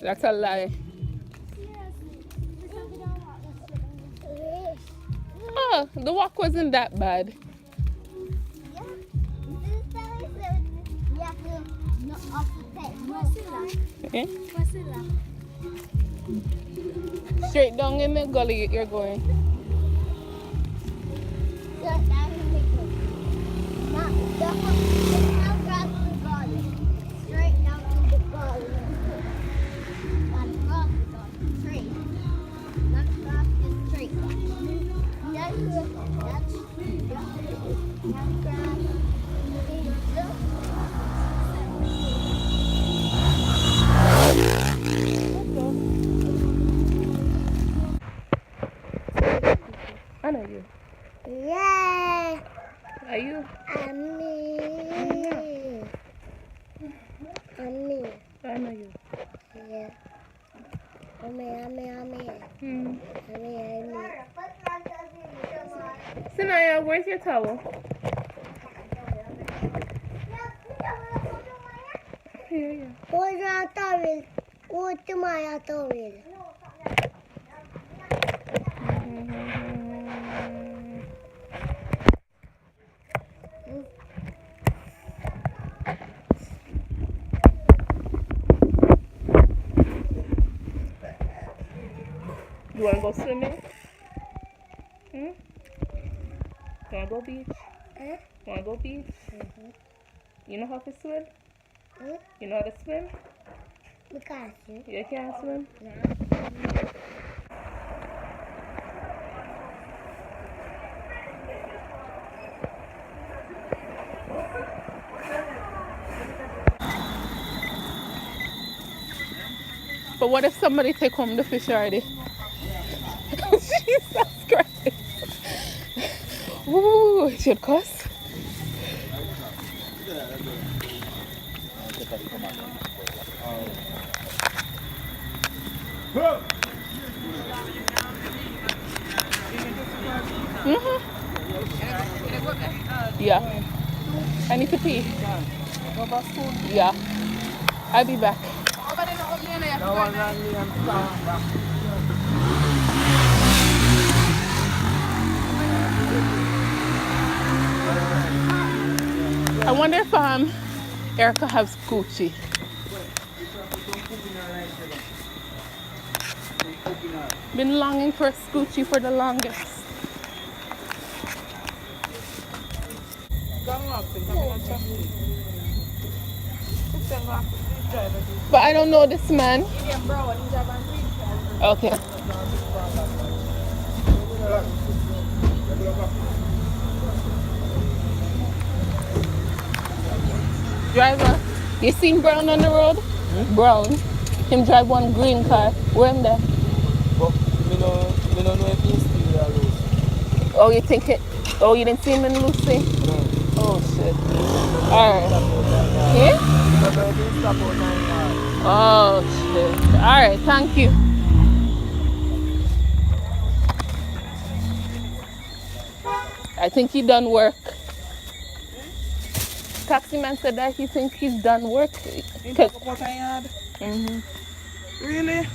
That's a lie. Oh, the walk wasn't that bad. Okay. Straight down in the gully you're going. I know you. Yeah. Are you? Me. Me. I know you. Yeah. Me. Sinaya, where's your towel? Here. Where's your towel? Where's my towel? You want to go swimming? You want to go beach? You want to go beach? You know how to swim? You know how to swim? Because You can't swim? But what if somebody take home the fish already? Jesus Christ. Ooh, it should cost. Yeah. I need to pee. Yeah. I'll be back. I wonder if Erica has Gucci. Been longing for a Scoochie for the longest. But I don't know this man. Okay. Driver, you seen Brown on the road? Brown. Him drive one green car. Where him there? But me no know if he's still there loose. Oh, you think it? Oh, you didn't see him in Lucy? No. Oh shit. Alright. Yeah? Oh shit. Alright, thank you. I think he done work. Taxi man said that he think he's done work. Really?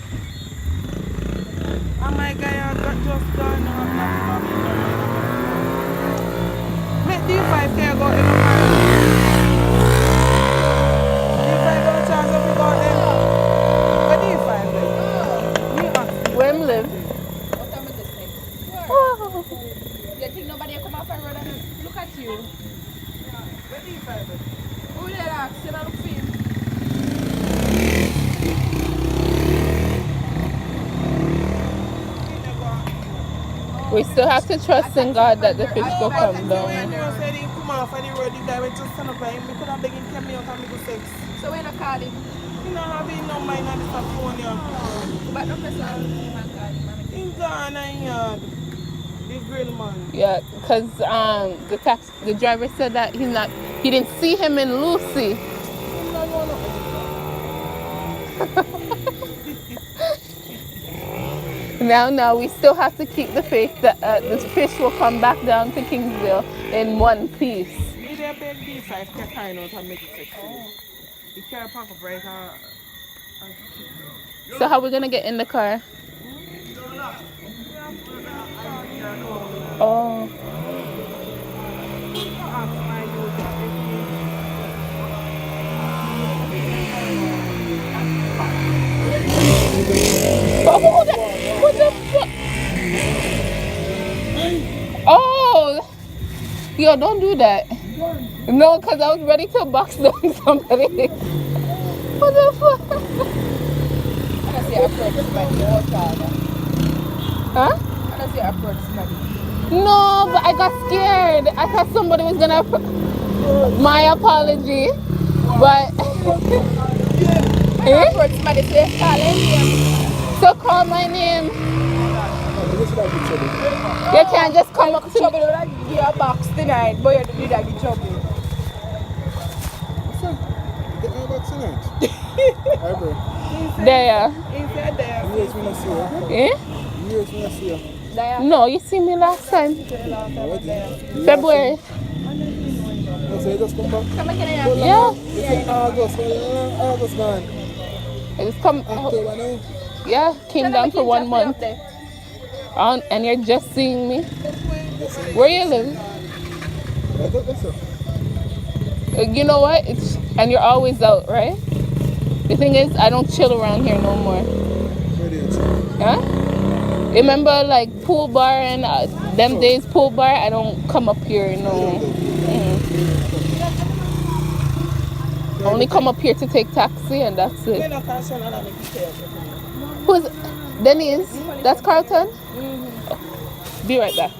Oh my God, I got just done. Make D5 can go in the morning. D5 don't charge up about them. But D5 then. Where him live? What time is this thing? Oh. You think nobody come off the road and look at you? Where D5 then? Who did that? Sit down and see him. We still have to trust in God that the fish will come down. You said he come off on the road, the guy went to stand up and we could have begged him out and make a sex. So when I call him? You know how we no mind on this phone here. But no person call him. In Ghana, in yard. The grill man. Yeah, because the driver said that he didn't see him in Lucy. Now we still have to keep the faith that this fish will come back down to Kingsville in one piece. He did beg D5 to kind out and make it sexy. He can't pack up right and So how we gonna get in the car? Oh. Oh, what the fuck? Oh, yo, don't do that. No, because I was ready to box down somebody. What the fuck? I don't see you approach somebody. Huh? I don't see you approach somebody. No, but I got scared. I thought somebody was gonna. My apology, but. Eh? Approach somebody, so you call him. So call my name. You can't just come up to me. Trouble will like give you a box tonight, but you did that in trouble. What's up? You get my box tonight? Hi, bro. There. He said there. Years when I see you. Eh? Years when I see you. There. No, you see me last time. What is it? February. Oh, so you just come back? Come again, Yeah. It's August. August, man. I just come. October now. Yeah, came down for 1 month. And you're just seeing me. Where you live? I thought that's it. You know what? And you're always out, right? The thing is, I don't chill around here no more. Where is it? Huh? Remember, like pool bar and them days pool bar? I don't come up here, no. I only come up here to take taxi, and that's it. Who's Denise? That's Carlton. Be right back.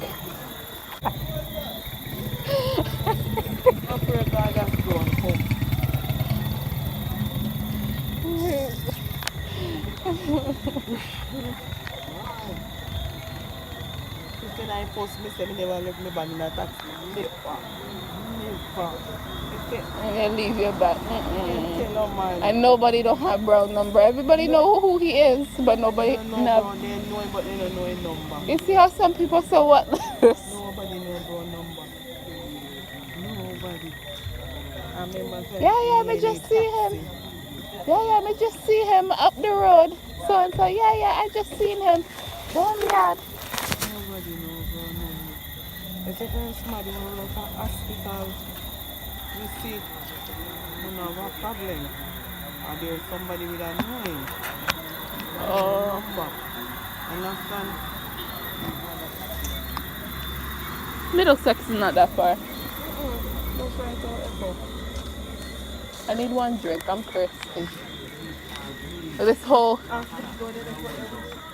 I post me say me never left me ban in a taxi. Never. I'm gonna leave you back. Tell her, man. And nobody don't have brown number. Everybody know who he is, but nobody They know never. brown, they know him, but they don't know his number. You see how some people say what? Nobody know brown number. Nobody. I remember saying, Yeah, me just see him. Yeah, me just see him up the road. So and so, yeah, I just seen him. Damn yard. Nobody knows brown number. It's a very smart, you know, like a hospital. You see, you know, have a problem. Or there's somebody with a name. Oh. Understand? Middlesex is not that far. Don't try to echo. I need one drink. I'm thirsty. This whole.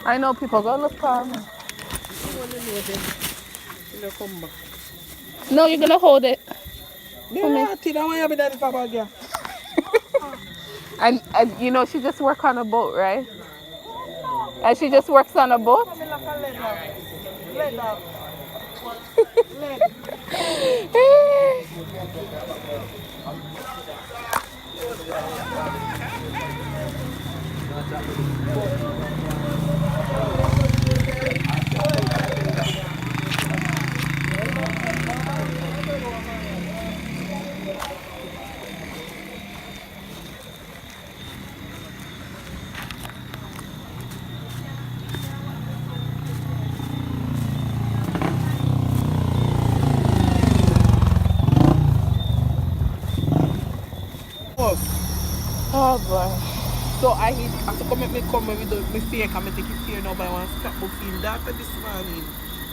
I know people go look for me. Come back. No, you're gonna hold it. Yeah, I want you to be there for bag, yeah. And you know she just work on a boat, right? And she just works on a boat. Oh boy. So I have to come with me with my fake and I take it here now by one scrapbook in daughter this morning.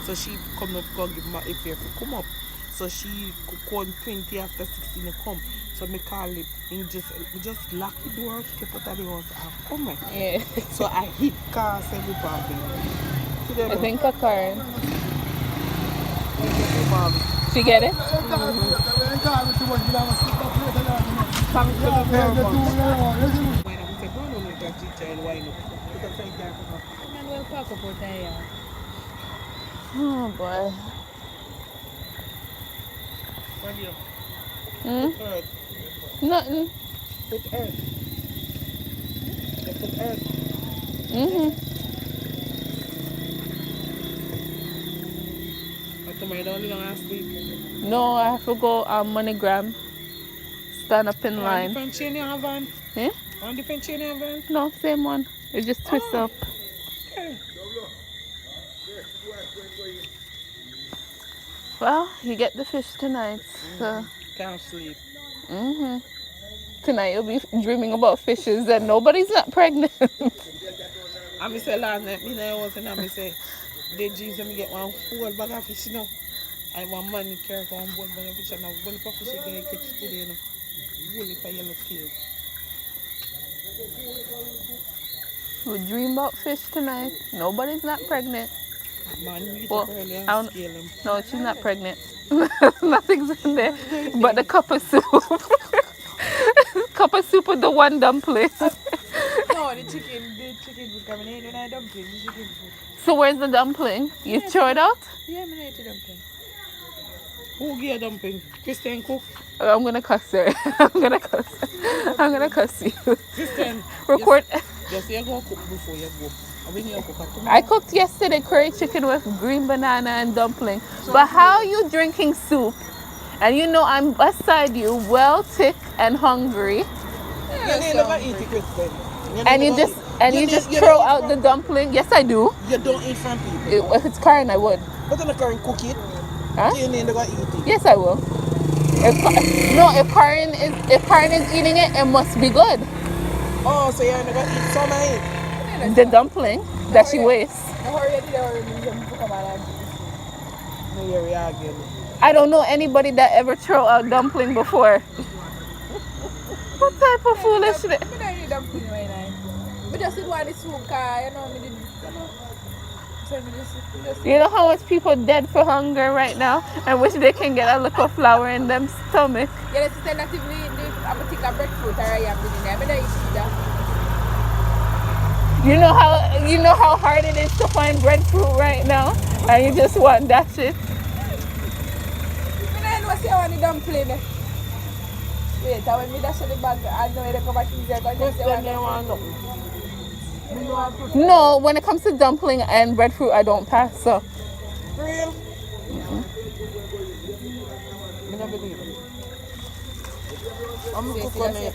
So she come up go give me a fare to come up. So she come 20 after 16 to come. So me call it and just lock the door, step out of the house and come back. Yeah. So I hit cars every problem. I think a car. She get it? Oh boy. Nothing. Put earth. Put earth. Tomorrow don't long and sleep. No, I have to go on MoneyGram. Stand up in line. Different chain you have on? Eh? One different chain you have on? No, same one. It just twists up. Well, you get the fish tonight. So. Can't sleep. Tonight you'll be dreaming about fishes and nobody's not pregnant. And I say last night, I was and I say, the jeans and me get one whole bag of fish, you know. I want money carry for one whole bag of fish and now one for fish you get catch today, you know. Whole for yellow tail. We'll dream about fish tonight. Nobody's not pregnant. Man, you Well, up early and I don't- scale them. No, she's not pregnant. Nothing's in there but the cup of soup. Cup of soup with the one dumpling. No, the chicken food coming in when I dumpling, the chicken food. So where's the dumpling? You throw it out? Yeah, I ate the dumpling. Who give you dumpling? Christian cook? I'm gonna cuss her. I'm gonna cuss you. Christian. Record. Just you go cook before you go. I bring you cook at tomorrow. I cooked yesterday curry chicken with green banana and dumpling. But how are you drinking soup? And you know I'm beside you, well thick and hungry. You never eat it, Christian. And you just throw out the dumpling. Yes, I do. You don't eat from people. If it's curry, I would. But then the current cook it. Huh? You never eat it. Yes, I will. If Karen is eating it, it must be good. Oh, so you never eat some of it? The dumpling that she wastes. No, you're arguing. I don't know anybody that ever throw out dumpling before. What type of foolishness? I don't eat dumpling right now. But just want the soup, cause you know me did. So me just. You know how much people dead for hunger right now and wish they can get a little flour in them stomach. Yeah, let's say natively I'm gonna take a breadfruit or I am in there. I don't eat that. You know how hard it is to find breadfruit right now, and you just want that shit. I know say I want the dumpling. Wait, I want me dash the bag. I know they come back easier. No, when it comes to dumpling and breadfruit, I don't pass. So. For real? I don't believe it. I'm going to cook on it.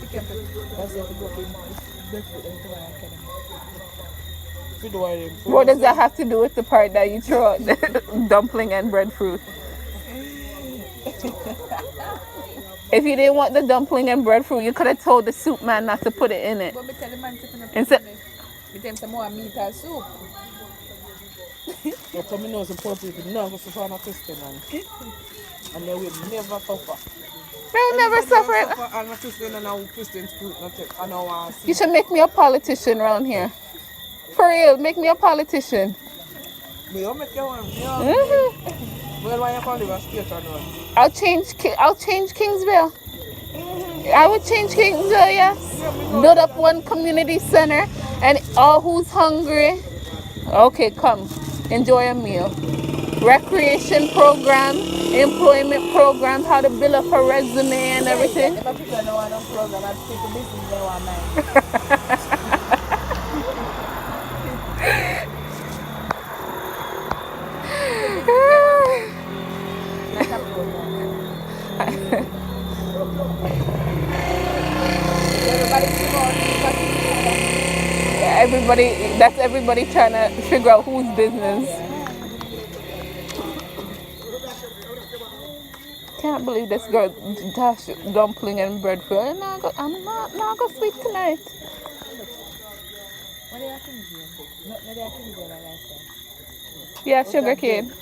What does that have to do with the part that you throw out the dumpling and breadfruit? If you didn't want the dumpling and breadfruit, you could have told the soup man not to put it in it. But me tell the man to put it Instead, me tell him some more meat and soup. You come in some poor people now go suffer on a Christian man. And they will never suffer. they'll never suffer it. And a Christian and a Christian fruit, I don't want to see. You should make me a politician around here. For real, make me a politician. Me, you make your one. Well, why you call it a state or not? I'll change Kingsville. I would change Kingsville, yes. Build up one community center and all who's hungry. Okay, come. Enjoy a meal. Recreation program, employment program, how to build up a resume and everything. If I pick on one program, I pick a business they want mine. Like a program. That's everybody trying to figure out whose business. Can't believe this girl dash dumpling and breadfruit. I'm not gonna sleep tonight. What are you thinking? Not that I can go like that. Yeah, sugar cane.